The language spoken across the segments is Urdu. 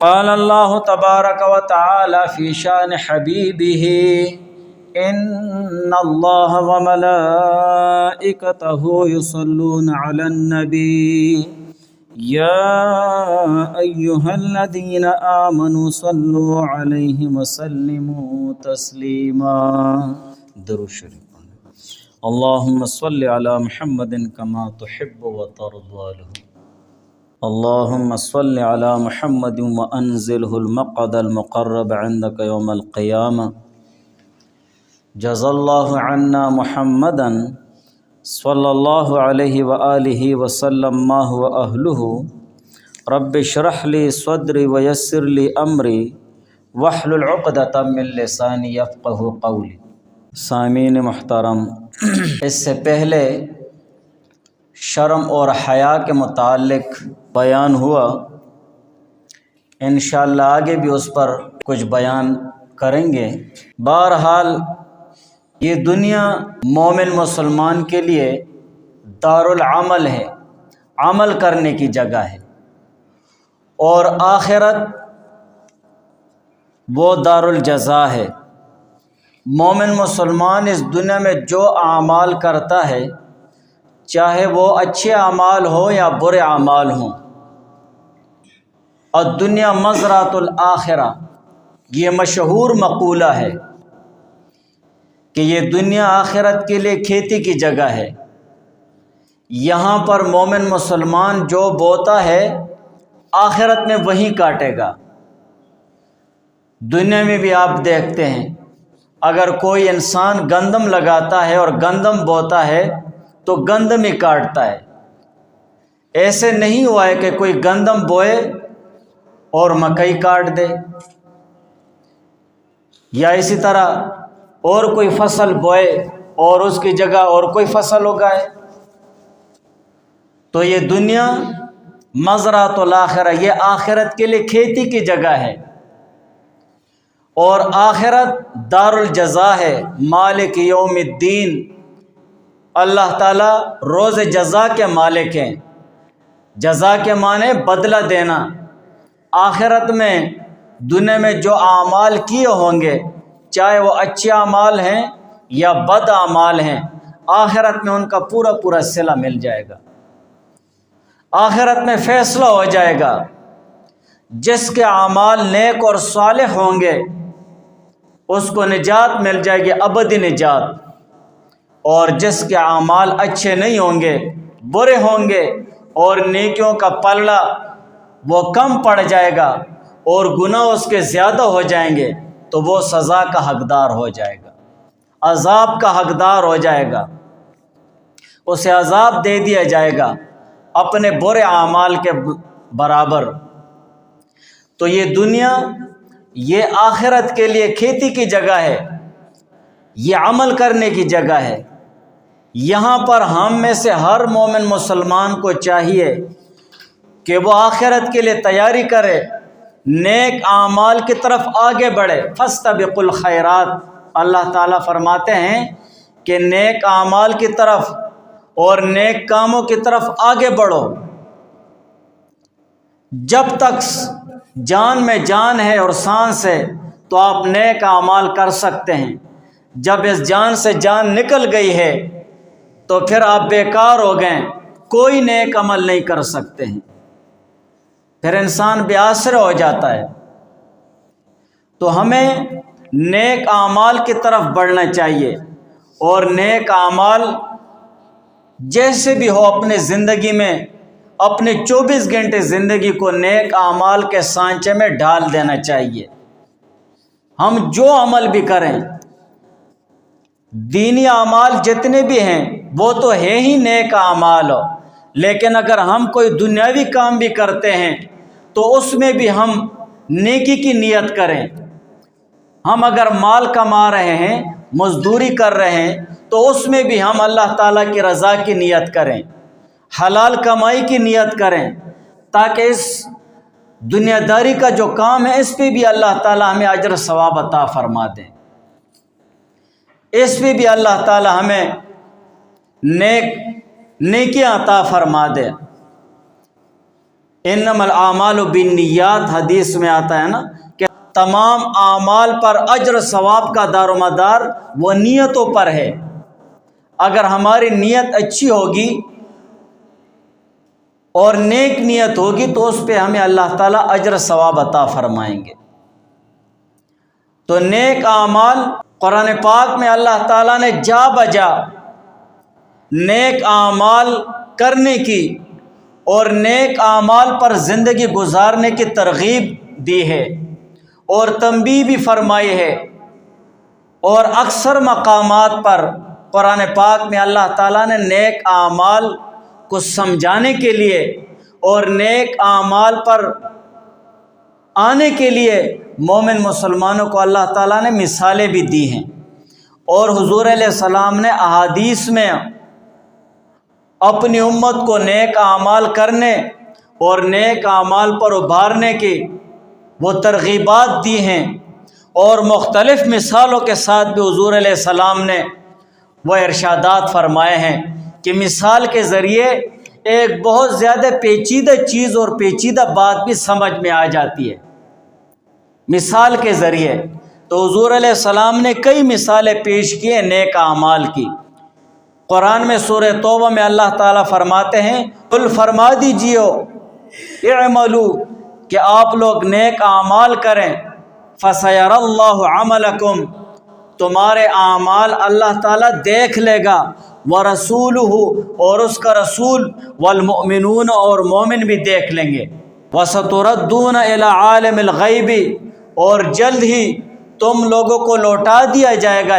قال اللہ تبارک و تعالی فی شان حبیبہ ان اللہ وملائکتہ یصلون علی النبی یا ایہا الذین آمنوا صلوا علیہ وسلموا تسلیما۔ درود شریف اللہم صل علی محمد کما تحب وترضى له اللهم صل على محمد وأنزله المقعد المقرب عندك يوم القيامة جزا الله عنا محمدا صلى الله عليه وآله وسلم ما هو أهله رب اشرح لي صدري ويسر لي أمري واحلل عقدة من لساني يفقه قولي۔ سامعین محترم، اس سے پہلے شرم اور حیا کے متعلق بیان ہوا، انشاءاللہ آگے بھی اس پر کچھ بیان کریں گے۔ بہرحال یہ دنیا مومن مسلمان کے لیے دارالعمل ہے، عمل کرنے کی جگہ ہے، اور آخرت وہ دارالجزا ہے۔ مومن مسلمان اس دنیا میں جو اعمال کرتا ہے، چاہے وہ اچھے اعمال ہوں یا برے اعمال ہوں، الدنیا مزرعۃ الآخرہ، یہ مشہور مقولہ ہے کہ یہ دنیا آخرت کے لیے کھیتی کی جگہ ہے۔ یہاں پر مومن مسلمان جو بوتا ہے آخرت میں وہی کاٹے گا۔ دنیا میں بھی آپ دیکھتے ہیں، اگر کوئی انسان گندم لگاتا ہے اور گندم بوتا ہے تو گندم ہی کاٹتا ہے۔ ایسے نہیں ہوا ہے کہ کوئی گندم بوئے اور مکئی کاٹ دے، یا اسی طرح اور کوئی فصل بوئے اور اس کی جگہ اور کوئی فصل اگائے۔ تو یہ دنیا مزرعۃ الآخرہ، یہ آخرت کے لیے کھیتی کی جگہ ہے، اور آخرت دارالجزا ہے، مالک یوم الدین۔ اللہ تعالیٰ روز جزا کے مالک ہیں۔ جزا کے معنی بدلہ دینا۔ آخرت میں دنیا میں جو اعمال کیے ہوں گے، چاہے وہ اچھے اعمال ہیں یا بد اعمال ہیں، آخرت میں ان کا پورا پورا صلہ مل جائے گا۔ آخرت میں فیصلہ ہو جائے گا، جس کے اعمال نیک اور صالح ہوں گے اس کو نجات مل جائے گی، ابدی نجات، اور جس کے اعمال اچھے نہیں ہوں گے، برے ہوں گے، اور نیکیوں کا پلڑا وہ کم پڑ جائے گا اور گناہ اس کے زیادہ ہو جائیں گے، تو وہ سزا کا حقدار ہو جائے گا، عذاب کا حقدار ہو جائے گا، اسے عذاب دے دیا جائے گا اپنے برے اعمال کے برابر۔ تو یہ دنیا، یہ آخرت کے لیے کھیتی کی جگہ ہے، یہ عمل کرنے کی جگہ ہے۔ یہاں پر ہم میں سے ہر مومن مسلمان کو چاہیے کہ وہ آخرت کے لیے تیاری کرے، نیک اعمال کی طرف آگے بڑھے۔ فاستبقوا الخیرات، اللہ تعالیٰ فرماتے ہیں کہ نیک اعمال کی طرف اور نیک کاموں کی طرف آگے بڑھو۔ جب تک جان میں جان ہے اور سانس ہے تو آپ نیک اعمال کر سکتے ہیں۔ جب اس جان سے جان نکل گئی ہے تو پھر آپ بیکار ہو گئے، کوئی نیک عمل نہیں کر سکتے ہیں، پھر انسان بے آسرا ہو جاتا ہے۔ تو ہمیں نیک اعمال کی طرف بڑھنا چاہیے، اور نیک اعمال جیسے بھی ہو اپنے زندگی میں، اپنے 24 گھنٹے زندگی کو نیک اعمال کے سانچے میں ڈال دینا چاہیے۔ ہم جو عمل بھی کریں، دینی اعمال جتنے بھی ہیں وہ تو ہے ہی نیک اعمال، لیکن اگر ہم کوئی دنیاوی کام بھی کرتے ہیں تو اس میں بھی ہم نیکی کی نیت کریں۔ ہم اگر مال کما رہے ہیں، مزدوری کر رہے ہیں، تو اس میں بھی ہم اللہ تعالیٰ کی رضا کی نیت کریں، حلال کمائی کی نیت کریں، تاکہ اس دنیا داری کا جو کام ہے اس پہ بھی اللہ تعالیٰ ہمیں اجر ثواب عطا فرما دیں، اس پہ بھی اللہ تعالیٰ ہمیں نیکیاں عطا فرما دے۔ انما الاعمال بالنیات حدیث میں آتا ہے نا کہ تمام اعمال پر اجر ثواب کا دار و مدار وہ نیتوں پر ہے۔ اگر ہماری نیت اچھی ہوگی اور نیک نیت ہوگی تو اس پہ ہمیں اللہ تعالیٰ اجر ثواب عطا فرمائیں گے۔ تو نیک اعمال قرآن پاک میں اللہ تعالیٰ نے جا بجا نیک اعمال کرنے کی اور نیک اعمال پر زندگی گزارنے کی ترغیب دی ہے اور تنبیہ بھی فرمائی ہے، اور اکثر مقامات پر قرآن پاک میں اللہ تعالیٰ نے نیک اعمال کو سمجھانے کے لیے اور نیک اعمال پر آنے کے لیے مومن مسلمانوں کو اللہ تعالیٰ نے مثالیں بھی دی ہیں، اور حضور علیہ السلام نے احادیث میں اپنی امت کو نیک اعمال کرنے اور نیک اعمال پر ابھارنے کی وہ ترغیبات دی ہیں، اور مختلف مثالوں کے ساتھ بھی حضور علیہ السلام نے وہ ارشادات فرمائے ہیں کہ مثال کے ذریعے ایک بہت زیادہ پیچیدہ چیز اور پیچیدہ بات بھی سمجھ میں آ جاتی ہے مثال کے ذریعے۔ تو حضور علیہ السلام نے کئی مثالیں پیش کی ہیں نیک اعمال کی۔ قرآن میں سورہ توبہ میں اللہ تعالیٰ فرماتے ہیں قل فرما دیجیے اعملوا کہ آپ لوگ نیک اعمال کریں، فسیر اللہ عملکم تمہارے اعمال اللہ تعالیٰ دیکھ لے گا، ورسولہ اور اس کا رسول، والمؤمنون اور مومن بھی دیکھ لیں گے، وستردون الی عالم الغیب اور جلد ہی تم لوگوں کو لوٹا دیا جائے گا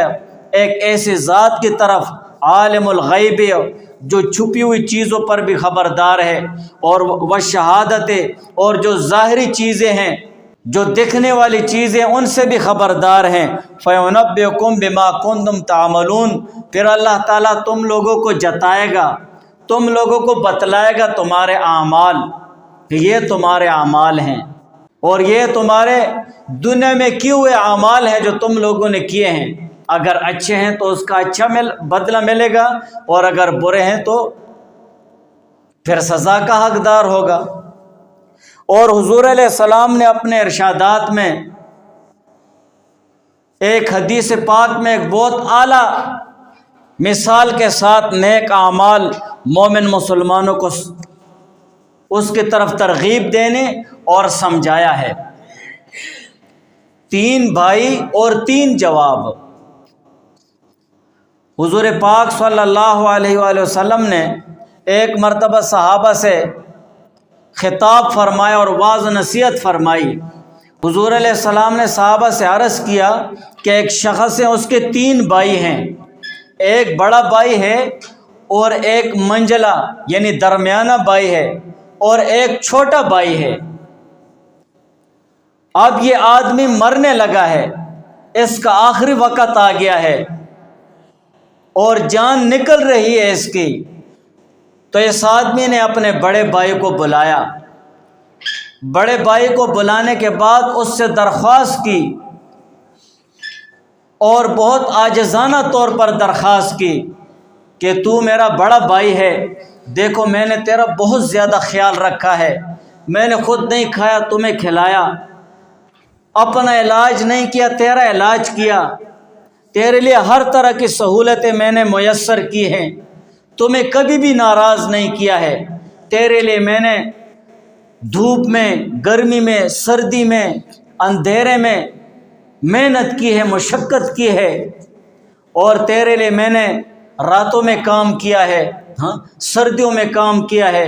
ایک ایسی ذات کی طرف عالم الغیب جو چھپی ہوئی چیزوں پر بھی خبردار ہے، اور وہ شہادت اور جو ظاہری چیزیں ہیں جو دکھنے والی چیزیں ان سے بھی خبردار ہیں، فَيُنَبِّئُكُم بِمَا كُنتُمْ تَعْمَلُونَ پھر اللہ تعالیٰ تم لوگوں کو جتائے گا، تم لوگوں کو بتلائے گا تمہارے اعمال، یہ تمہارے اعمال ہیں اور یہ تمہارے دنیا میں کیے ہوئے اعمال ہیں جو تم لوگوں نے کیے ہیں۔ اگر اچھے ہیں تو اس کا اچھا بدلہ ملے گا، اور اگر برے ہیں تو پھر سزا کا حقدار ہوگا۔ اور حضور علیہ السلام نے اپنے ارشادات میں ایک حدیث پاک میں ایک بہت اعلیٰ مثال کے ساتھ نیک اعمال مومن مسلمانوں کو اس کی طرف ترغیب دینے اور سمجھایا ہے۔ 3 بھائی اور 3 جواب۔ حضور پاک صلی اللہ علیہ وآلہ وسلم نے ایک مرتبہ صحابہ سے خطاب فرمایا اور واعظ نصیحت فرمائی۔ حضور علیہ السلام نے صحابہ سے عرض کیا کہ ایک شخص ہے، اس کے 3 بھائی ہیں، ایک بڑا بھائی ہے اور ایک منجلا یعنی درمیانہ بھائی ہے اور ایک چھوٹا بھائی ہے۔ اب یہ آدمی مرنے لگا ہے، اس کا آخری وقت آ گیا ہے اور جان نکل رہی ہے اس کی۔ تو اس آدمی نے اپنے بڑے بھائی کو بلایا، بڑے بھائی کو بلانے کے بعد اس سے درخواست کی اور بہت عاجزانہ طور پر درخواست کی کہ تو میرا بڑا بھائی ہے، دیکھو میں نے تیرا بہت زیادہ خیال رکھا ہے، میں نے خود نہیں کھایا تمہیں کھلایا، اپنا علاج نہیں کیا تیرا علاج کیا، تیرے لیے ہر طرح کی سہولتیں میں نے میسر کی ہیں، تمہیں کبھی بھی ناراض نہیں کیا ہے، تیرے لیے میں نے دھوپ میں، گرمی میں، سردی میں، اندھیرے میں محنت کی ہے، مشقت کی ہے، اور تیرے لیے میں نے راتوں میں کام کیا ہے، سردیوں میں کام کیا ہے۔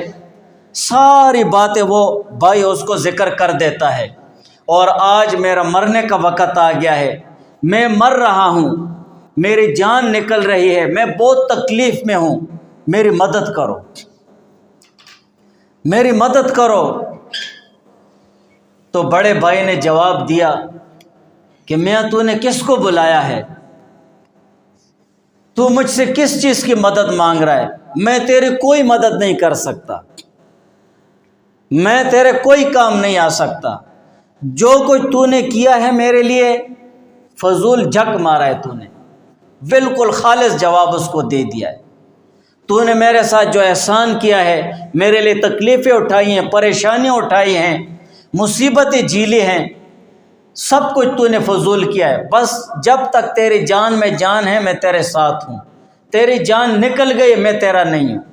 ساری باتیں وہ بھائی اس کو ذکر کر دیتا ہے، اور آج میرا مرنے کا وقت آ گیا ہے، میں مر رہا ہوں، میری جان نکل رہی ہے، میں بہت تکلیف میں ہوں، میری مدد کرو، میری مدد کرو۔ تو بڑے بھائی نے جواب دیا کہ میاں تو نے کس کو بلایا ہے، تو مجھ سے کس چیز کی مدد مانگ رہا ہے، میں تیری کوئی مدد نہیں کر سکتا، میں تیرے کوئی کام نہیں آ سکتا، جو کچھ تو نے کیا ہے میرے لیے فضول جھک مارا ہے، تو نے بالکل خالص جواب اس کو دے دیا ہے۔ تو نے میرے ساتھ جو احسان کیا ہے، میرے لیے تکلیفیں اٹھائی ہیں، پریشانیاں اٹھائی ہیں، مصیبتیں جھیلی ہیں، سب کچھ تو نے فضول کیا ہے، بس جب تک تیری جان میں جان ہے میں تیرے ساتھ ہوں، تیری جان نکل گئی میں تیرا نہیں ہوں،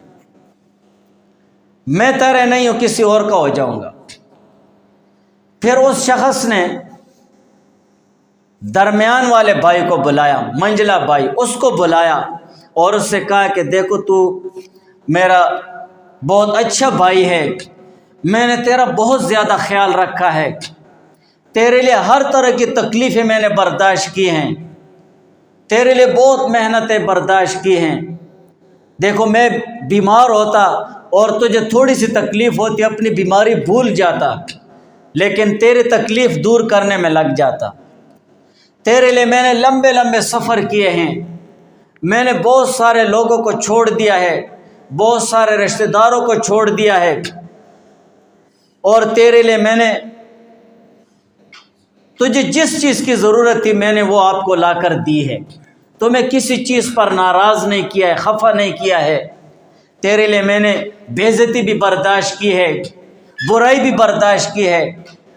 میں تیرا نہیں ہوں، کسی اور کا ہو جاؤں گا۔ پھر اس شخص نے درمیان والے بھائی کو بلایا، منجلا بھائی، اس کو بلایا اور اس سے کہا کہ دیکھو تو میرا بہت اچھا بھائی ہے، میں نے تیرا بہت زیادہ خیال رکھا ہے، تیرے لیے ہر طرح کی تکلیفیں میں نے برداشت کی ہیں، تیرے لیے بہت محنتیں برداشت کی ہیں، دیکھو میں بیمار ہوتا اور تجھے تھوڑی سی تکلیف ہوتی اپنی بیماری بھول جاتا، لیکن تیری تکلیف دور کرنے میں لگ جاتا، تیرے لیے میں نے لمبے لمبے سفر کیے ہیں، میں نے بہت سارے لوگوں کو چھوڑ دیا ہے، بہت سارے رشتہ داروں کو چھوڑ دیا ہے، اور تیرے لیے میں نے تجھے جس چیز کی ضرورت تھی میں نے وہ آپ کو لا کر دی ہے، تمہیں کسی چیز پر ناراض نہیں کیا ہے، خفا نہیں کیا ہے، تیرے لیے میں نے بے عزتی بھی برداشت کی ہے، برائی بھی برداشت کی ہے،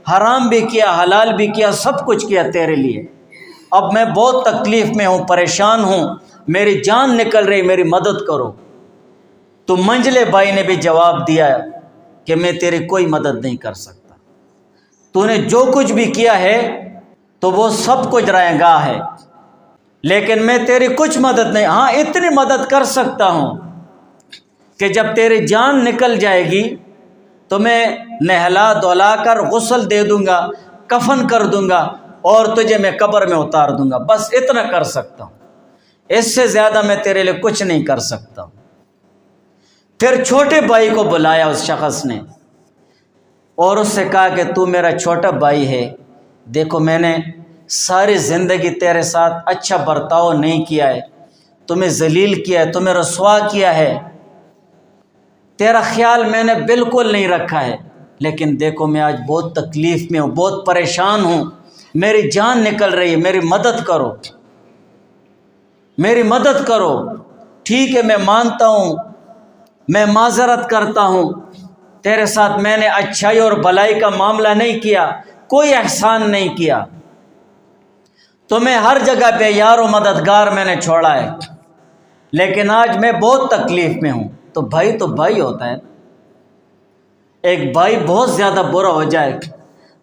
حرام بھی کیا، حلال بھی کیا، سب کچھ کیا تیرے لیے، اب میں بہت تکلیف میں ہوں، پریشان ہوں، میری جان نکل رہی، میری مدد کرو۔ تو منجلے بھائی نے بھی جواب دیا کہ میں تیری کوئی مدد نہیں کر سکتا، تو نے جو کچھ بھی کیا ہے تو وہ سب کچھ رائے گاہ ہے، لیکن میں تیری کچھ مدد نہیں، ہاں اتنی مدد کر سکتا ہوں کہ جب تیری جان نکل جائے گی تو میں نہلا دھلا کر غسل دے دوں گا، کفن کر دوں گا اور تجھے میں قبر میں اتار دوں گا، بس اتنا کر سکتا ہوں، اس سے زیادہ میں تیرے لیے کچھ نہیں کر سکتا ہوں۔ پھر چھوٹے بھائی کو بلایا اس شخص نے اور اس سے کہا کہ تو میرا چھوٹا بھائی ہے، دیکھو میں نے ساری زندگی تیرے ساتھ اچھا برتاؤ نہیں کیا ہے، تمہیں ذلیل کیا ہے، تمہیں رسوا کیا ہے، تیرا خیال میں نے بالکل نہیں رکھا ہے، لیکن دیکھو میں آج بہت تکلیف میں ہوں، بہت پریشان ہوں، میری جان نکل رہی ہے، میری مدد کرو، میری مدد کرو۔ ٹھیک ہے میں مانتا ہوں، میں معذرت کرتا ہوں، تیرے ساتھ میں نے اچھائی اور بھلائی کا معاملہ نہیں کیا، کوئی احسان نہیں کیا، تمہیں ہر جگہ پہ یار و مددگار میں نے چھوڑا ہے، لیکن آج میں بہت تکلیف میں ہوں۔ تو بھائی ہوتا ہے، ایک بھائی بہت زیادہ برا ہو جائے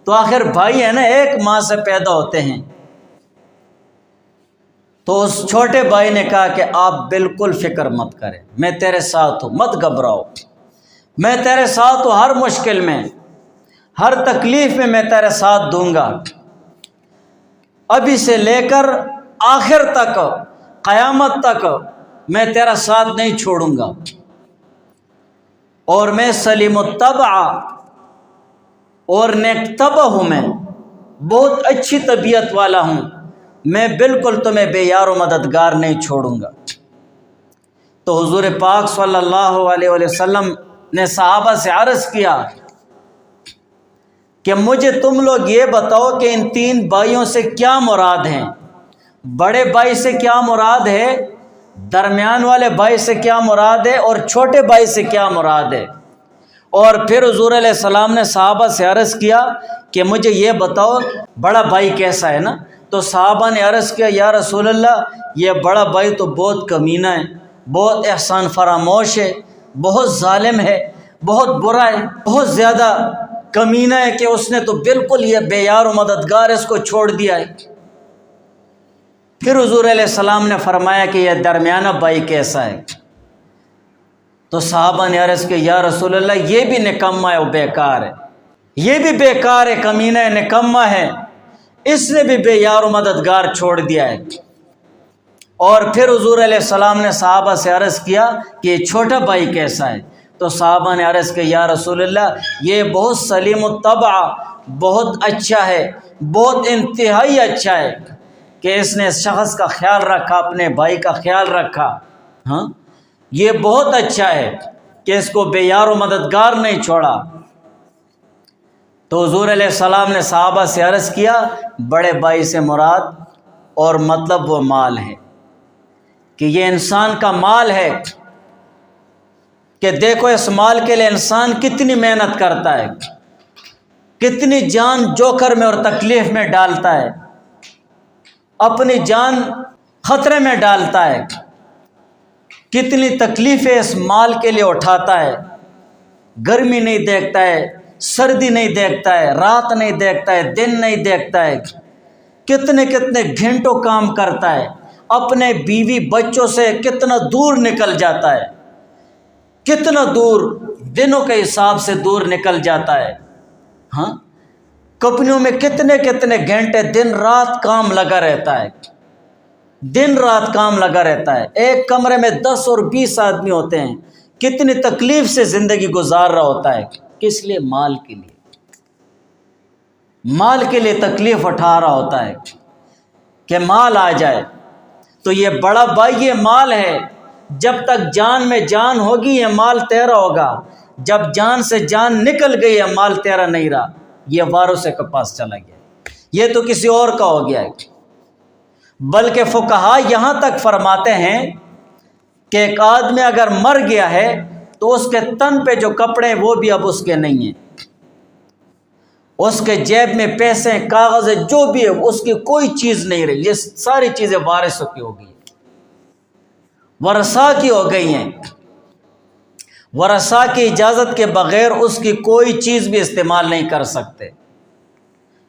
تو آخر بھائی ہے نا، ایک ماں سے پیدا ہوتے ہیں۔ تو اس چھوٹے بھائی نے کہا کہ آپ بالکل فکر مت کریں، میں تیرے ساتھ ہوں، مت گھبراؤ، میں تیرے ساتھ ہوں، ہر مشکل میں، ہر تکلیف میں تیرے ساتھ دوں گا، ابھی سے لے کر آخر تک، قیامت تک میں تیرا ساتھ نہیں چھوڑوں گا، اور میں سلیم الطبع اور نیک طبع ہوں، میں بہت اچھی طبیعت والا ہوں، میں بالکل تمہیں بے یار و مددگار نہیں چھوڑوں گا۔ تو حضور پاک صلی اللہ علیہ وسلم نے صحابہ سے عرض کیا کہ مجھے تم لوگ یہ بتاؤ کہ ان تین بھائیوں سے کیا مراد ہیں، بڑے بھائی سے کیا مراد ہے، درمیان والے بھائی سے کیا مراد ہے، اور چھوٹے بھائی سے کیا مراد ہے۔ اور پھر حضور علیہ السلام نے صحابہ سے عرض کیا کہ مجھے یہ بتاؤ بڑا بھائی کیسا ہے نا، تو صحابہ نے عرض کیا یا رسول اللہ یہ بڑا بھائی تو بہت کمینہ ہے، بہت احسان فراموش ہے، بہت ظالم ہے، بہت برا ہے، بہت زیادہ کمینہ ہے کہ اس نے تو بالکل یہ بے یار و مددگار اس کو چھوڑ دیا ہے۔ پھر حضور علیہ السلام نے فرمایا کہ یہ درمیانہ بھائی کیسا ہے، تو صحابہ نے عرض کہ یا رسول اللہ یہ بھی نکما ہے، وہ بیکار ہے، یہ بھی بیکار ہے، کمینہ ہے، نکما ہے، اس نے بھی بے یار و مددگار چھوڑ دیا ہے۔ اور پھر حضور علیہ السلام نے صحابہ سے عرض کیا کہ یہ چھوٹا بھائی کیسا ہے، تو صحابہ نے عرض کہ یا رسول اللہ یہ بہت سلیم الطبع، بہت اچھا ہے، بہت انتہائی اچھا ہے کہ اس نے اس شخص کا خیال رکھا، اپنے بھائی کا خیال رکھا، ہاں یہ بہت اچھا ہے کہ اس کو بے یار و مددگار نہیں چھوڑا۔ تو حضور علیہ السلام نے صحابہ سے عرض کیا بڑے بھائی سے مراد اور مطلب وہ مال ہے، کہ یہ انسان کا مال ہے، کہ دیکھو اس مال کے لیے انسان کتنی محنت کرتا ہے، کتنی جان جوکر میں اور تکلیف میں ڈالتا ہے، اپنی جان خطرے میں ڈالتا ہے، کتنی تکلیفیں اس مال کے لیے اٹھاتا ہے، گرمی نہیں دیکھتا ہے، سردی نہیں دیکھتا ہے، رات نہیں دیکھتا ہے، دن نہیں دیکھتا ہے، کتنے کتنے گھنٹوں کام کرتا ہے، اپنے بیوی بچوں سے کتنا دور نکل جاتا ہے، کتنا دور، دنوں کے حساب سے دور نکل جاتا ہے، ہاں کمپنیوں میں کتنے کتنے گھنٹے دن رات کام لگا رہتا ہے، دن رات کام لگا رہتا ہے، ایک کمرے میں 10 اور 20 آدمی ہوتے ہیں، کتنی تکلیف سے زندگی گزار رہا ہوتا ہے، کس لیے؟ مال کے لیے، مال کے لیے تکلیف اٹھا رہا ہوتا ہے کہ مال آ جائے۔ تو یہ بڑا بھائی یہ مال ہے، جب تک جان میں جان ہوگی یہ مال تیرا ہوگا، جب جان سے جان نکل گئی ہے مال تیرا نہیں رہا، یہ وارثے کے پاس چلا گیا، یہ تو کسی اور کا ہو گیا ہے۔ بلکہ فقہا یہاں تک فرماتے ہیں کہ ایک آدمی اگر مر گیا ہے تو اس کے تن پہ جو کپڑے ہیں وہ بھی اب اس کے نہیں ہیں، اس کے جیب میں پیسے کاغذ جو بھی ہے اس کی کوئی چیز نہیں رہی، یہ ساری چیزیں وارثوں کی ہو گئی، ورثاء کی ہو گئی ہیں، ورثاء کی اجازت کے بغیر اس کی کوئی چیز بھی استعمال نہیں کر سکتے،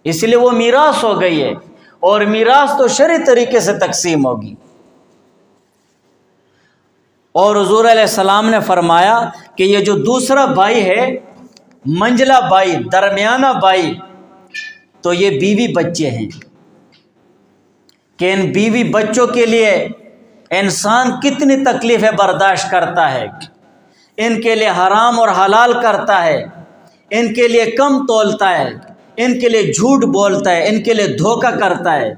اس لیے وہ میراث ہو گئی ہے، اور میراث تو شرعی طریقے سے تقسیم ہوگی۔ اور حضور علیہ السلام نے فرمایا کہ یہ جو دوسرا بھائی ہے، منجلا بھائی، درمیانہ بھائی، تو یہ بیوی بچے ہیں، کہ ان بیوی بچوں کے لیے انسان کتنی تکلیفیں برداشت کرتا ہے، ان کے لیے حرام اور حلال کرتا ہے، ان کے لیے کم تولتا ہے، ان کے لیے جھوٹ بولتا ہے، ان کے لیے دھوکہ کرتا ہے،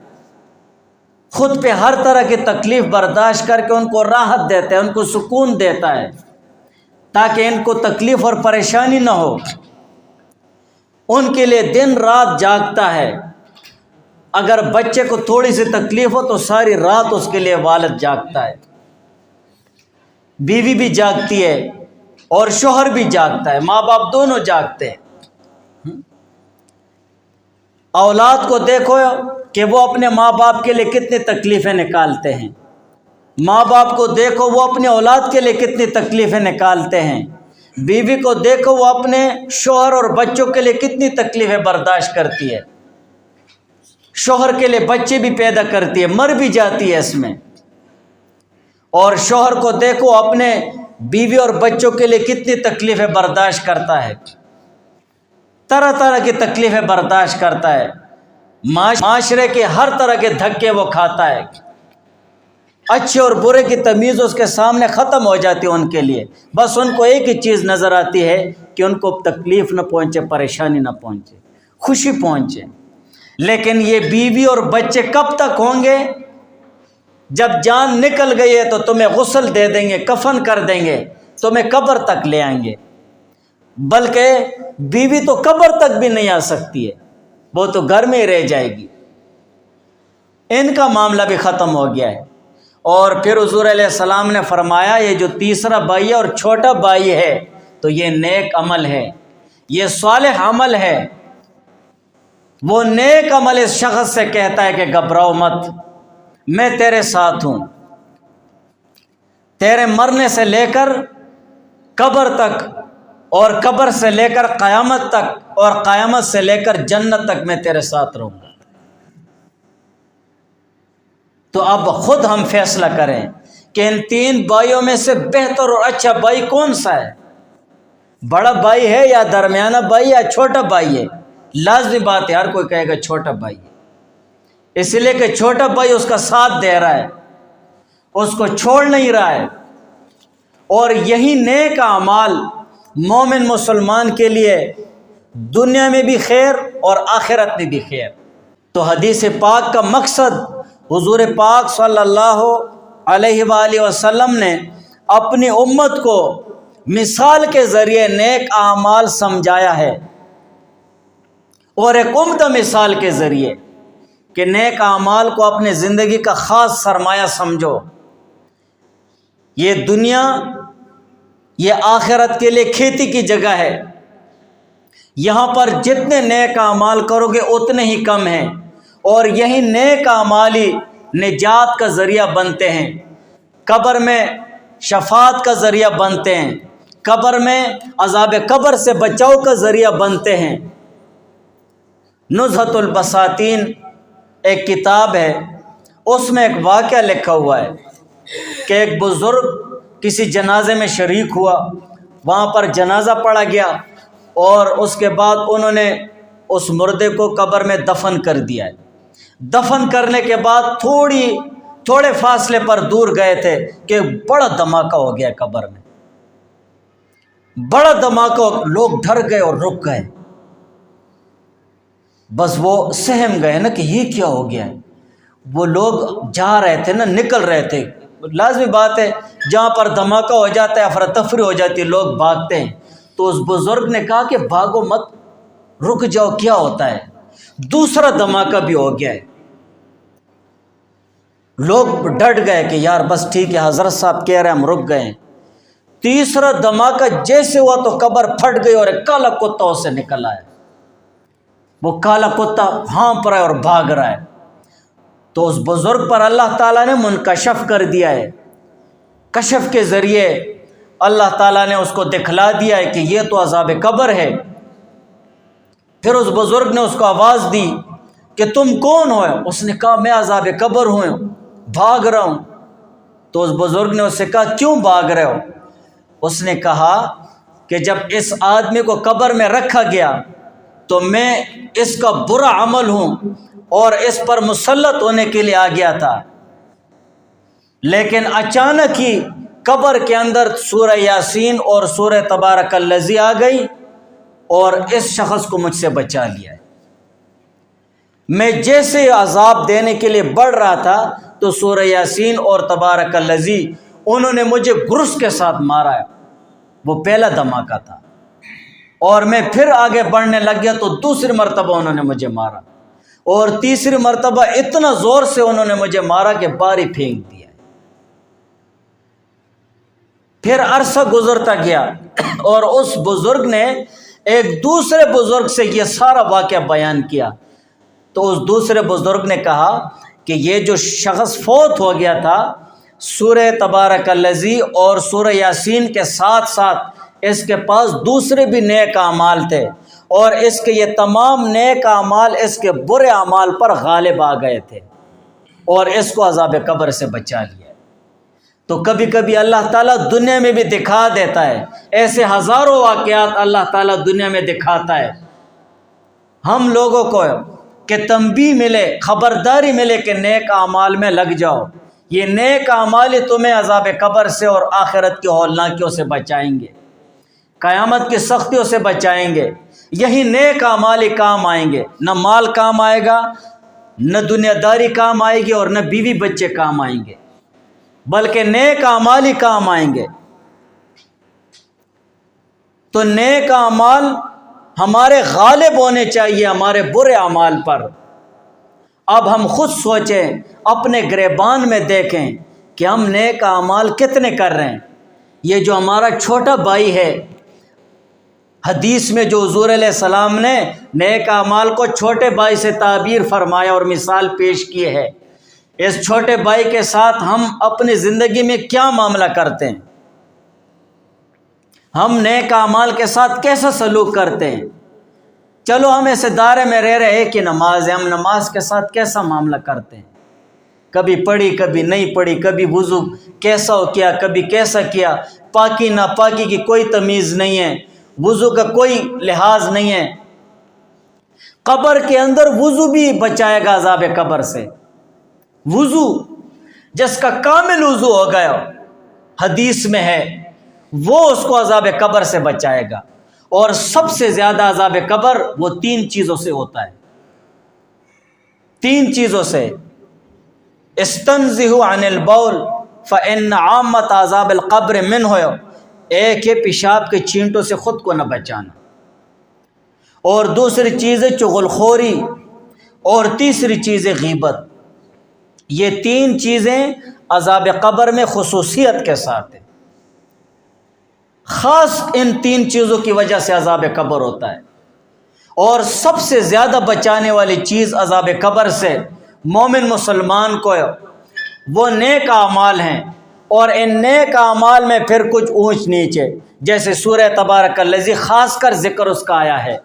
خود پہ ہر طرح کی تکلیف برداشت کر کے ان کو راحت دیتا ہے، ان کو سکون دیتا ہے، تاکہ ان کو تکلیف اور پریشانی نہ ہو، ان کے لیے دن رات جاگتا ہے، اگر بچے کو تھوڑی سی تکلیف ہو تو ساری رات اس کے لیے والد جاگتا ہے، بیوی بھی جاگتی ہے اور شوہر بھی جاگتا ہے، ماں باپ دونوں جاگتے ہیں۔ اولاد کو دیکھو کہ وہ اپنے ماں باپ کے لیے کتنی تکلیفیں نکالتے ہیں، ماں باپ کو دیکھو وہ اپنے اولاد کے لیے کتنی تکلیفیں نکالتے ہیں، بیوی کو دیکھو وہ اپنے شوہر اور بچوں کے لیے کتنی تکلیفیں برداشت کرتی ہے، شوہر کے لیے بچے بھی پیدا کرتی ہے، مر بھی جاتی ہے اس میں، اور شوہر کو دیکھو اپنے بیوی اور بچوں کے لیے کتنی تکلیفیں برداشت کرتا ہے، طرح طرح کی تکلیفیں برداشت کرتا ہے، معاشرے کے ہر طرح کے دھکے وہ کھاتا ہے، اچھے اور برے کی تمیز اس کے سامنے ختم ہو جاتی ہے ان کے لیے، بس ان کو ایک ہی چیز نظر آتی ہے کہ ان کو تکلیف نہ پہنچے، پریشانی نہ پہنچے، خوشی پہنچے۔ لیکن یہ بیوی اور بچے کب تک ہوں گے؟ جب جان نکل گئی ہے تو تمہیں غسل دے دیں گے، کفن کر دیں گے، تمہیں قبر تک لے آئیں گے، بلکہ بیوی تو قبر تک بھی نہیں آ سکتی ہے، وہ تو گھر میں ہی رہ جائے گی، ان کا معاملہ بھی ختم ہو گیا ہے۔ اور پھر حضور علیہ السلام نے فرمایا یہ جو تیسرا بھائی ہے اور چھوٹا بھائی ہے تو یہ نیک عمل ہے، یہ صالح عمل ہے، وہ نیک عمل اس شخص سے کہتا ہے کہ گھبراؤ مت، میں تیرے ساتھ ہوں، تیرے مرنے سے لے کر قبر تک، اور قبر سے لے کر قیامت تک، اور قیامت سے لے کر جنت تک میں تیرے ساتھ رہوں گا۔ تو اب خود ہم فیصلہ کریں کہ ان تین بھائیوں میں سے بہتر اور اچھا بھائی کون سا ہے، بڑا بھائی ہے یا درمیانہ بھائی یا چھوٹا بھائی ہے؟ لازمی بات ہے، ہر کوئی کہے گا چھوٹا بھائی ہے، اس لیے کہ چھوٹا بھائی اس کا ساتھ دے رہا ہے، اس کو چھوڑ نہیں رہا ہے، اور یہی نیک اعمال مومن مسلمان کے لیے دنیا میں بھی خیر اور آخرت میں بھی خیر۔ تو حدیث پاک کا مقصد حضور پاک صلی اللہ علیہ وآلہ وسلم نے اپنی امت کو مثال کے ذریعے نیک اعمال سمجھایا ہے، اور ایک عمدہ مثال کے ذریعے کہ نیک اعمال کو اپنی زندگی کا خاص سرمایہ سمجھو، یہ دنیا یہ آخرت کے لیے کھیتی کی جگہ ہے، یہاں پر جتنے نیک اعمال کرو گے اتنے ہی کم ہیں، اور یہی نیک اعمال ہی نجات کا ذریعہ بنتے ہیں، قبر میں شفاعت کا ذریعہ بنتے ہیں، قبر میں عذاب قبر سے بچاؤ کا ذریعہ بنتے ہیں۔ نزہۃ البساتین ایک کتاب ہے، اس میں ایک واقعہ لکھا ہوا ہے کہ ایک بزرگ کسی جنازے میں شریک ہوا، وہاں پر جنازہ پڑھا گیا، اور اس کے بعد انہوں نے اس مردے کو قبر میں دفن کر دیا ہے۔ دفن کرنے کے بعد تھوڑے فاصلے پر دور گئے تھے کہ بڑا دھماکہ ہو گیا قبر میں، بڑا دھماکہ، لوگ ڈر گئے اور رک گئے، بس وہ سہم گئے نا کہ یہ کیا ہو گیا ہے۔ وہ لوگ جا رہے تھے نا، نکل رہے تھے، لازمی بات ہے جہاں پر دھماکہ ہو جاتا ہے افراتفری ہو جاتی ہے، لوگ بھاگتے ہیں۔ تو اس بزرگ نے کہا کہ بھاگو مت، رک جاؤ، کیا ہوتا ہے؟ دوسرا دھماکہ بھی ہو گیا ہے، لوگ ڈٹ گئے کہ یار بس ٹھیک ہے، حضرت صاحب کہہ رہے ہیں، ہم رک گئے ہیں۔ تیسرا دھماکہ جیسے ہوا تو قبر پھٹ گئی اور ایک کالا کتا اس سے نکل آیا۔ وہ کالا کتا ہانپ رہا ہے اور بھاگ رہا ہے، تو اس بزرگ پر اللہ تعالیٰ نے منکشف کر دیا ہے، کشف کے ذریعے اللہ تعالیٰ نے اس کو دکھلا دیا ہے کہ یہ تو عذاب قبر ہے۔ پھر اس بزرگ نے اس کو آواز دی کہ تم کون ہو؟ اس نے کہا میں عذاب قبر ہوں، بھاگ رہا ہوں۔ تو اس بزرگ نے اس سے کہا کیوں بھاگ رہے ہو؟ اس نے کہا کہ جب اس آدمی کو قبر میں رکھا گیا تو میں اس کا برا عمل ہوں اور اس پر مسلط ہونے کے لیے آ گیا تھا، لیکن اچانک ہی قبر کے اندر سورہ یاسین اور سورہ تبارک الذی آ گئی اور اس شخص کو مجھ سے بچا لیا ہے۔ میں جیسے عذاب دینے کے لیے بڑھ رہا تھا تو سورہ یاسین اور تبارک الذی انہوں نے مجھے گرس کے ساتھ مارا ہے، وہ پہلا دھماکہ تھا، اور میں پھر آگے بڑھنے لگ گیا تو دوسری مرتبہ انہوں نے مجھے مارا، اور تیسری مرتبہ اتنا زور سے انہوں نے مجھے مارا کہ باری پھینک دیا۔ پھر عرصہ گزرتا گیا اور اس بزرگ نے ایک دوسرے بزرگ سے یہ سارا واقعہ بیان کیا، تو اس دوسرے بزرگ نے کہا کہ یہ جو شخص فوت ہو گیا تھا، سورہ تبارک الذی اور سورہ یاسین کے ساتھ ساتھ اس کے پاس دوسرے بھی نیک اعمال تھے، اور اس کے یہ تمام نیک اعمال اس کے برے اعمال پر غالب آ گئے تھے اور اس کو عذاب قبر سے بچا لیا۔ تو کبھی کبھی اللہ تعالیٰ دنیا میں بھی دکھا دیتا ہے، ایسے ہزاروں واقعات اللہ تعالیٰ دنیا میں دکھاتا ہے، ہم لوگوں کو کہ تنبیہ ملے، خبرداری ملے کہ نیک اعمال میں لگ جاؤ، یہ نیک اعمال تمہیں عذاب قبر سے اور آخرت کی ہولناکیوں سے بچائیں گے، قیامت کی سختیوں سے بچائیں گے۔ یہی نیک اعمال کام آئیں گے، نہ مال کام آئے گا، نہ دنیا داری کام آئے گی، اور نہ بیوی بچے کام آئیں گے، بلکہ نیک اعمال ہی کام آئیں گے۔ تو نیک اعمال ہمارے غالب ہونے چاہیے ہمارے برے اعمال پر۔ اب ہم خود سوچیں، اپنے گریبان میں دیکھیں کہ ہم نیک اعمال کتنے کر رہے ہیں۔ یہ جو ہمارا چھوٹا بھائی ہے، حدیث میں جو حضور علیہ السلام نے نیک اعمال کو چھوٹے بھائی سے تعبیر فرمایا اور مثال پیش کی ہے، اس چھوٹے بھائی کے ساتھ ہم اپنی زندگی میں کیا معاملہ کرتے ہیں؟ ہم نیک اعمال کے ساتھ کیسا سلوک کرتے ہیں؟ چلو ہم ایسے دائرے میں رہ رہے کہ نماز ہے، ہم نماز کے ساتھ کیسا معاملہ کرتے ہیں؟ کبھی پڑھی کبھی نہیں پڑھی، کبھی وضو کیسا ہو کیا کبھی کیسا کیا، پاکی ناپاکی کی کوئی تمیز نہیں ہے، وضو کا کوئی لحاظ نہیں ہے۔ قبر کے اندر وضو بھی بچائے گا عذاب قبر سے۔ وضو جس کا کامل وضو ہو گیا، حدیث میں ہے، وہ اس کو عذاب قبر سے بچائے گا۔ اور سب سے زیادہ عذاب قبر وہ 3 چیزوں سے ہوتا ہے، 3 چیزوں سے۔ استنزہ عن البول فإن عامت عذاب القبر منہ، ایک ہے پیشاب کے چینٹوں سے خود کو نہ بچانا، اور دوسری چیز ہے چغل خوری، اور تیسری چیز ہے غیبت۔ یہ 3 چیزیں عذاب قبر میں خصوصیت کے ساتھ ہیں، خاص ان 3 چیزوں کی وجہ سے عذاب قبر ہوتا ہے، اور سب سے زیادہ بچانے والی چیز عذاب قبر سے مومن مسلمان کو وہ نیک اعمال ہیں، اور ان نیک اعمال میں پھر کچھ اونچ نیچ ہے، جیسے سورہ تبارک الذی خاص کر ذکر اس کا آیا ہے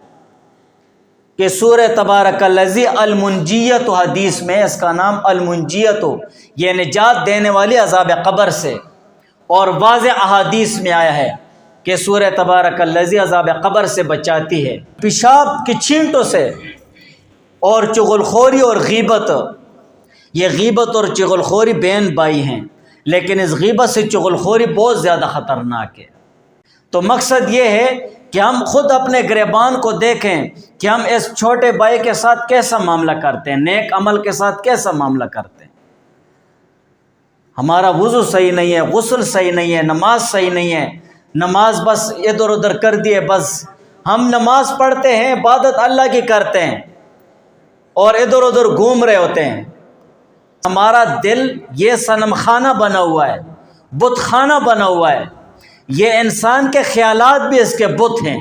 کہ سورہ تبارک الذی المنجیت، حدیث میں اس کا نام المنجیت، یہ نجات دینے والی عذاب قبر سے، اور واضح احادیث میں آیا ہے کہ سورہ تبارک الذی عذاب قبر سے بچاتی ہے، پیشاب کی چھینٹوں سے، اور چغلخوری اور غیبت، یہ غیبت اور چغلخوری بہن بھائی ہیں، لیکن اس غیبت سے چغلخوری بہت زیادہ خطرناک ہے۔ تو مقصد یہ ہے کہ ہم خود اپنے گریبان کو دیکھیں کہ ہم اس چھوٹے بھائی کے ساتھ کیسا معاملہ کرتے ہیں، نیک عمل کے ساتھ کیسا معاملہ کرتے ہیں۔ ہمارا وضو صحیح نہیں ہے، غسل صحیح نہیں ہے، نماز صحیح نہیں ہے، نماز بس ادھر ادھر کر دیے، بس ہم نماز پڑھتے ہیں، عبادت اللہ کی کرتے ہیں، اور ادھر ادھر گھوم رہے ہوتے ہیں۔ ہمارا دل یہ صنم خانہ بنا ہوا ہے، بت خانہ بنا ہوا ہے، یہ انسان کے خیالات بھی اس کے بت ہیں،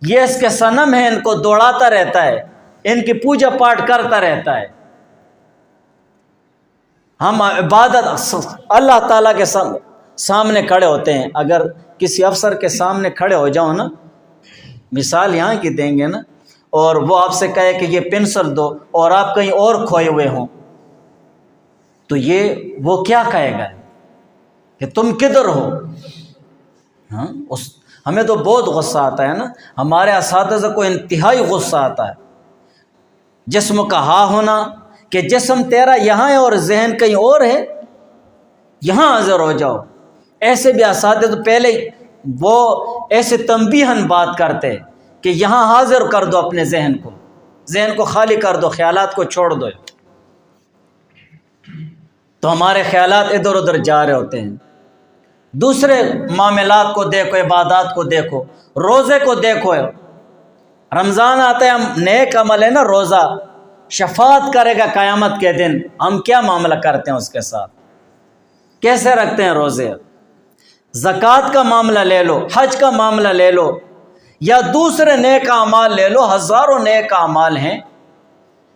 یہ اس کے صنم ہیں، ان کو دوڑاتا رہتا ہے، ان کی پوجا پاٹ کرتا رہتا ہے۔ ہم عبادت اللہ تعالیٰ کے سامنے کھڑے ہوتے ہیں، اگر کسی افسر کے سامنے کھڑے ہو جاؤ نا، مثال یہاں کی دیں گے نا، اور وہ آپ سے کہے کہ یہ پنسل دو، اور آپ کہیں اور کھوئے ہوئے ہوں، تو یہ وہ کیا کہے گا کہ تم کدھر ہو؟ ہاں، ہمیں تو بہت غصہ آتا ہے نا، ہمارے اساتذہ کو انتہائی غصہ آتا ہے جسم کا ہاں ہونا، کہ جسم تیرا یہاں ہے اور ذہن کہیں اور ہے، یہاں حاضر ہو جاؤ۔ ایسے بھی اساتذہ تو پہلے وہ ایسے تنبیہاً بات کرتے کہ یہاں حاضر کر دو اپنے ذہن کو خالی کر دو، خیالات کو چھوڑ دو، تو ہمارے خیالات ادھر ادھر جا رہے ہوتے ہیں۔ دوسرے معاملات کو دیکھو، عبادات کو دیکھو، روزے کو دیکھو، رمضان آتا ہے، ہم نیک عمل ہے نا، روزہ شفاعت کرے گا قیامت کے دن، ہم کیا معاملہ کرتے ہیں اس کے ساتھ، کیسے رکھتے ہیں روزے؟ زکوٰۃ کا معاملہ لے لو، حج کا معاملہ لے لو، یا دوسرے نیک اعمال لے لو، ہزاروں نیک اعمال ہیں۔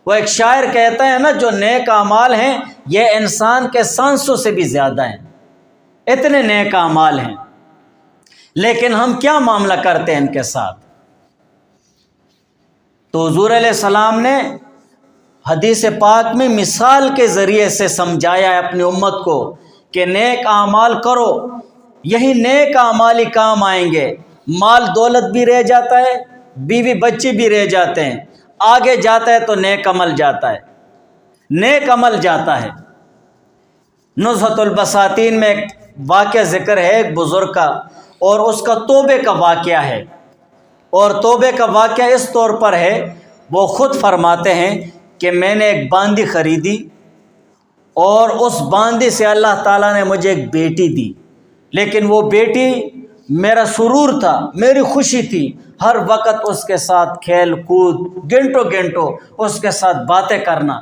وہ ایک شاعر کہتا ہے نا، جو نیک اعمال ہیں یہ انسان کے سانسوں سے بھی زیادہ ہیں، اتنے نیک اعمال ہیں، لیکن ہم کیا معاملہ کرتے ہیں ان کے ساتھ؟ تو حضور علیہ السلام نے حدیث پاک میں مثال کے ذریعے سے سمجھایا ہے اپنی امت کو کہ نیک اعمال کرو، یہی نیک اعمال ہی کام آئیں گے، مال دولت بھی رہ جاتا ہے، بیوی بچے بھی رہ جاتے ہیں، آگے جاتا ہے تو نیک عمل جاتا ہے، نیک عمل جاتا ہے۔ نزہۃ البساتین میں ایک واقعہ ذکر ہے ایک بزرگ کا، اور اس کا توبے کا واقعہ ہے، اور توبے کا واقعہ اس طور پر ہے، وہ خود فرماتے ہیں کہ میں نے ایک باندی خریدی، اور اس باندی سے اللہ تعالیٰ نے مجھے ایک بیٹی دی، لیکن وہ بیٹی میرا سرور تھا، میری خوشی تھی، ہر وقت اس کے ساتھ کھیل کود، گھنٹوں گھنٹوں اس کے ساتھ باتیں کرنا۔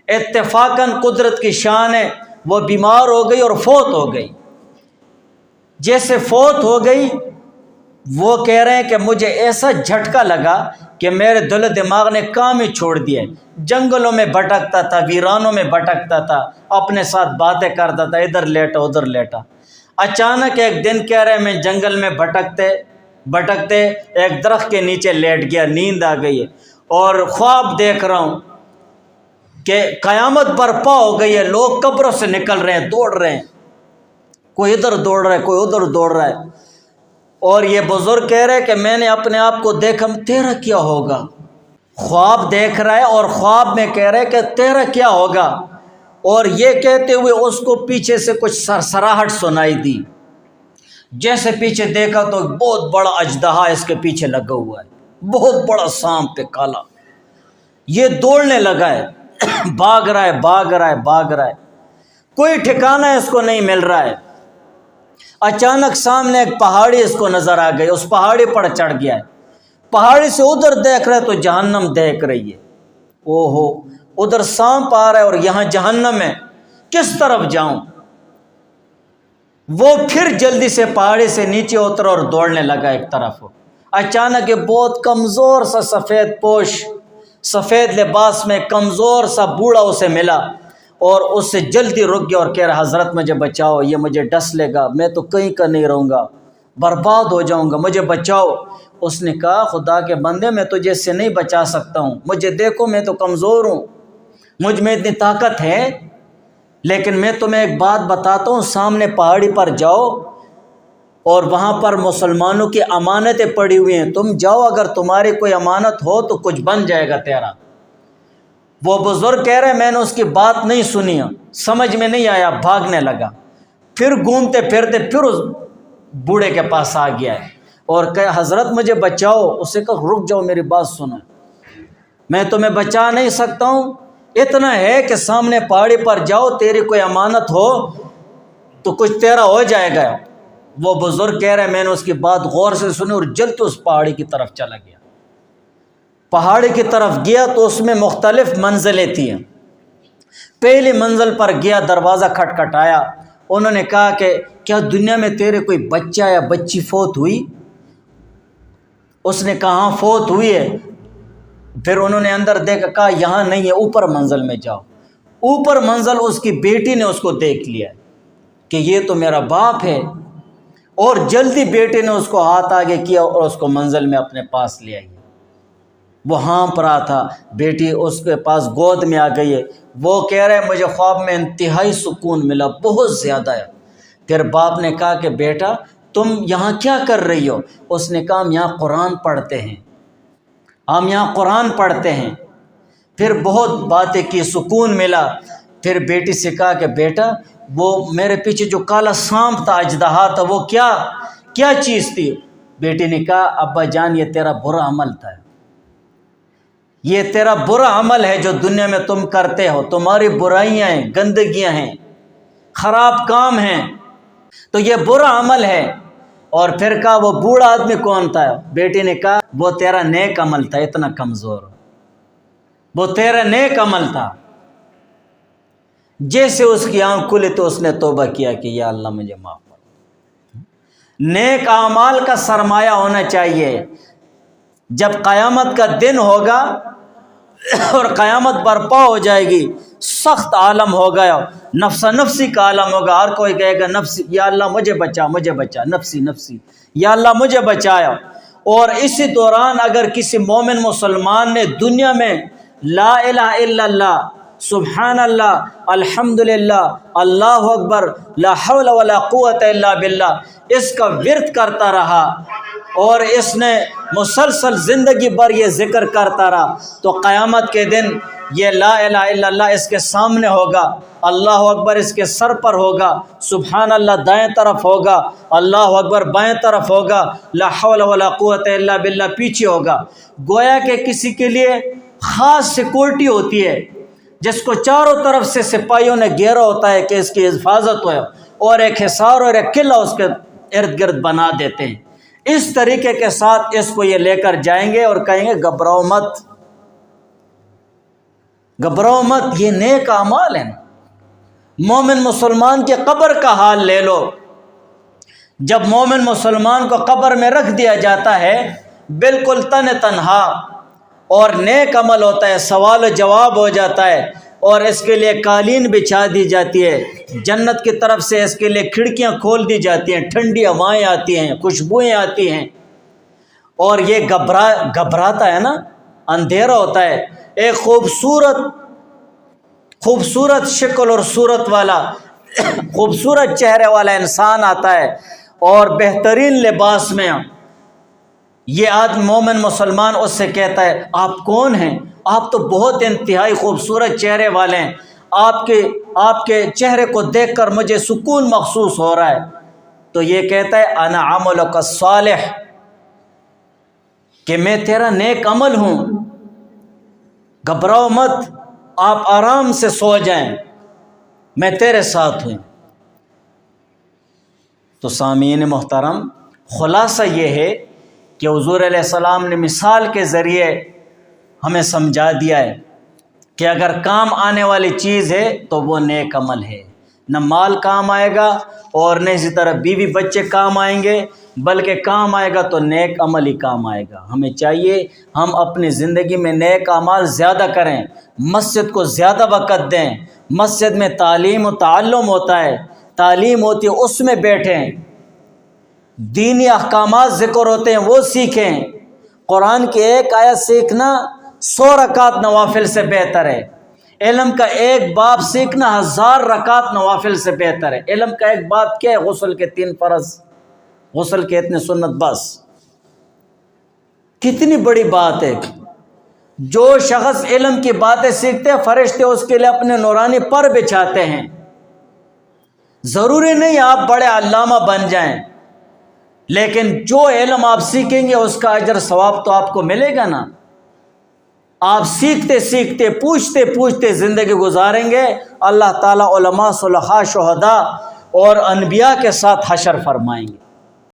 اتفاقاً قدرت کی شان ہے، وہ بیمار ہو گئی اور فوت ہو گئی۔ جیسے فوت ہو گئی، وہ کہہ رہے ہیں کہ مجھے ایسا جھٹکا لگا کہ میرے دل و دماغ نے کام ہی چھوڑ دیے، جنگلوں میں بھٹکتا تھا، ویرانوں میں بھٹکتا تھا، اپنے ساتھ باتیں کرتا تھا، ادھر لیٹا ادھر لیٹا۔ اچانک ایک دن کہہ رہے میں جنگل میں بھٹکتے بھٹکتے ایک درخت کے نیچے لیٹ گیا، نیند آ گئی ہے، اور خواب دیکھ رہا ہوں کہ قیامت برپا ہو گئی ہے، لوگ قبروں سے نکل رہے ہیں، دوڑ رہے ہیں، کوئی ادھر دوڑ رہا ہے، کوئی ادھر دوڑ رہا ہے، اور یہ بزرگ کہہ رہے کہ میں نے اپنے آپ کو دیکھا، تیرا کیا ہوگا؟ خواب دیکھ رہا ہے اور خواب میں کہہ رہے کہ تیرا کیا ہوگا، اور یہ کہتے ہوئے اس کو پیچھے سے کچھ سرسراہٹ سنائی دی، جیسے پیچھے دیکھا تو بہت بڑا اژدہا اس کے پیچھے لگا ہوا ہے، بہت بڑا سانپ پہ کالا، یہ دوڑنے لگا ہے، بھاگ رہا ہے بھاگ رہا ہے بھاگ رہا ہے، کوئی ٹھکانہ اس کو نہیں مل رہا ہے۔ اچانک سامنے ایک پہاڑی اس کو نظر آ گئی، اس پہاڑی پر چڑھ گیا ہے، پہاڑی سے ادھر دیکھ رہے تو جہنم دیکھ رہی ہے، اوہو ادھر سانپ آ رہا ہے اور یہاں جہنم ہے، کس طرف جاؤں؟ وہ پھر جلدی سے پہاڑی سے نیچے اترا اور دوڑنے لگا ایک طرف۔ اچانک یہ بہت کمزور سا سفید پوش، سفید لباس میں کمزور سا بوڑھا اسے ملا، اور اس سے جلدی رک گیا اور کہہ رہا حضرت مجھے بچاؤ، یہ مجھے ڈس لے گا، میں تو کہیں کا نہیں رہوں گا، برباد ہو جاؤں گا، مجھے بچاؤ۔ اس نے کہا خدا کے بندے میں تجھے اس سے نہیں بچا سکتا ہوں، مجھے دیکھو میں تو کمزور ہوں، مجھ میں اتنی طاقت ہے، لیکن میں تمہیں ایک بات بتاتا ہوں، سامنے پہاڑی پر جاؤ اور وہاں پر مسلمانوں کی امانتیں پڑی ہوئی ہیں، تم جاؤ، اگر تمہاری کوئی امانت ہو تو کچھ بن جائے گا تیرا۔ وہ بزرگ کہہ رہے میں نے اس کی بات نہیں سنی، سمجھ میں نہیں آیا، بھاگنے لگا، پھر گھومتے پھرتے پھر اس بوڑھے کے پاس آ گیا ہے اور کہا حضرت مجھے بچاؤ۔ اسے کہا رک جاؤ، میری بات سنو، میں تمہیں بچا نہیں سکتا ہوں، اتنا ہے کہ سامنے پہاڑی پر جاؤ، تیری کوئی امانت ہو تو کچھ تیرا ہو جائے گا۔ وہ بزرگ کہہ رہے میں نے اس کی بات غور سے سنی اور جلد اس پہاڑی کی طرف چلا گیا۔ پہاڑی کی طرف گیا تو اس میں مختلف منزلیں تھیں۔ پہلی منزل پر گیا، دروازہ کھٹکھٹایا، انہوں نے کہا کہ کیا دنیا میں تیرے کوئی بچہ یا بچی فوت ہوئی؟ اس نے کہا ہاں فوت ہوئی ہے۔ پھر انہوں نے اندر دیکھا، کہا یہاں نہیں ہے، اوپر منزل میں جاؤ۔ اوپر منزل اس کی بیٹی نے اس کو دیکھ لیا کہ یہ تو میرا باپ ہے، اور جلدی بیٹے نے اس کو ہاتھ آگے کیا اور اس کو منزل میں اپنے پاس لے آئی۔ وہ ہانپ رہا تھا، بیٹی اس کے پاس گود میں آ گئی ہے۔ وہ کہہ رہے مجھے خواب میں انتہائی سکون ملا، بہت زیادہ ہے۔ پھر باپ نے کہا کہ بیٹا تم یہاں کیا کر رہی ہو؟ اس نے کہا ہم یہاں قرآن پڑھتے ہیں، ہم یہاں قرآن پڑھتے ہیں۔ پھر بہت باتیں کی، سکون ملا۔ پھر بیٹی سے کہا کہ بیٹا وہ میرے پیچھے جو کالا سانپ تھا، اژدہا تھا، وہ کیا چیز تھی؟ بیٹی نے کہا ابا جان یہ تیرا برا عمل تھا، یہ تیرا برا عمل ہے جو دنیا میں تم کرتے ہو، تمہاری برائیاں ہیں، گندگیاں ہیں، خراب کام ہیں، تو یہ برا عمل ہے۔ اور پھر کہا وہ بوڑھا آدمی کون تھا؟ بیٹی نے کہا وہ تیرا نیک عمل تھا، اتنا کمزور، وہ تیرا نیک عمل تھا۔ جیسے اس کی آنکھ کھلی تو اس نے توبہ کیا کہ یا اللہ مجھے معاف کر۔ نیک اعمال کا سرمایہ ہونا چاہیے۔ جب قیامت کا دن ہوگا اور قیامت برپا ہو جائے گی، سخت عالم ہوگا، نفسا نفسی کا عالم ہوگا، ہر کوئی کہے گا نفسی، یا اللہ مجھے بچا، مجھے بچا، نفسی نفسی، یا اللہ مجھے بچایا۔ اور اسی دوران اگر کسی مومن مسلمان نے دنیا میں لا الہ الا اللہ، سبحان اللہ، الحمدللہ، اللہ اکبر، لا حول ولا قوت الا باللہ، اس کا ورد کرتا رہا اور اس نے مسلسل زندگی بھر یہ ذکر کرتا رہا، تو قیامت کے دن یہ لا الہ الا اللہ اس کے سامنے ہوگا، اللہ اکبر اس کے سر پر ہوگا، سبحان اللہ دائیں طرف ہوگا، اللہ اکبر بائیں طرف ہوگا، لا حول ولا قوت الا باللہ پیچھے ہوگا۔ گویا کہ کسی کے لیے خاص سیکورٹی ہوتی ہے جس کو چاروں طرف سے سپاہیوں نے گھیرا ہوتا ہے کہ اس کی حفاظت ہو، اور ایک حصار اور ایک قلعہ اس کے ارد گرد بنا دیتے ہیں۔ اس طریقے کے ساتھ اس کو یہ لے کر جائیں گے اور کہیں گے گھبراؤ مت، گھبراؤ مت، یہ نیک اعمال ہیں۔ مومن مسلمان کے قبر کا حال لے لو، جب مومن مسلمان کو قبر میں رکھ دیا جاتا ہے بالکل تنہا، اور نیک عمل ہوتا ہے، سوال و جواب ہو جاتا ہے، اور اس کے لیے قالین بچھا دی جاتی ہے، جنت کی طرف سے اس کے لیے کھڑکیاں کھول دی جاتی ہیں، ٹھنڈی ہوائیں آتی ہیں، خوشبوئیں آتی ہیں، اور یہ گھبراتا ہے نا، اندھیرا ہوتا ہے۔ ایک خوبصورت شکل اور صورت والا، خوبصورت چہرے والا انسان آتا ہے اور بہترین لباس میں، یہ آدمی مومن مسلمان اس سے کہتا ہے آپ کون ہیں؟ آپ تو بہت انتہائی خوبصورت چہرے والے ہیں، آپ کے چہرے کو دیکھ کر مجھے سکون محسوس ہو رہا ہے۔ تو یہ کہتا ہے انا عملک الصالح، کہ میں تیرا نیک عمل ہوں، گھبراؤ مت، آپ آرام سے سو جائیں، میں تیرے ساتھ ہوں۔ تو سامعین محترم، خلاصہ یہ ہے کہ حضور علیہ السلام نے مثال کے ذریعے ہمیں سمجھا دیا ہے کہ اگر کام آنے والی چیز ہے تو وہ نیک عمل ہے، نہ مال کام آئے گا اور نہ اسی طرح بیوی بچے کام آئیں گے، بلکہ کام آئے گا تو نیک عمل ہی کام آئے گا۔ ہمیں چاہیے ہم اپنی زندگی میں نیک اعمال زیادہ کریں، مسجد کو زیادہ وقت دیں، مسجد میں تعلیم و تعلم ہوتا ہے، تعلیم ہوتی ہے اس میں بیٹھیں، دینی احکامات ذکر ہوتے ہیں وہ سیکھیں۔ قرآن کی ایک آیت سیکھنا 100 رکعت نوافل سے بہتر ہے، علم کا ایک باب سیکھنا 1000 رکعت نوافل سے بہتر ہے۔ علم کا ایک باب کیا ہے؟ غسل کے 3 فرض، غسل کے اتنے سنت، بس کتنی بڑی بات ہے۔ جو شخص علم کی باتیں سیکھتے ہیں فرشتے اس کے لیے اپنے نورانی پر بچھاتے ہیں۔ ضروری نہیں آپ بڑے علامہ بن جائیں، لیکن جو علم آپ سیکھیں گے اس کا اجر ثواب تو آپ کو ملے گا نا۔ آپ سیکھتے سیکھتے پوچھتے پوچھتے زندگی گزاریں گے، اللہ تعالیٰ علماء، صلحاء، شہداء اور انبیاء کے ساتھ حشر فرمائیں گے۔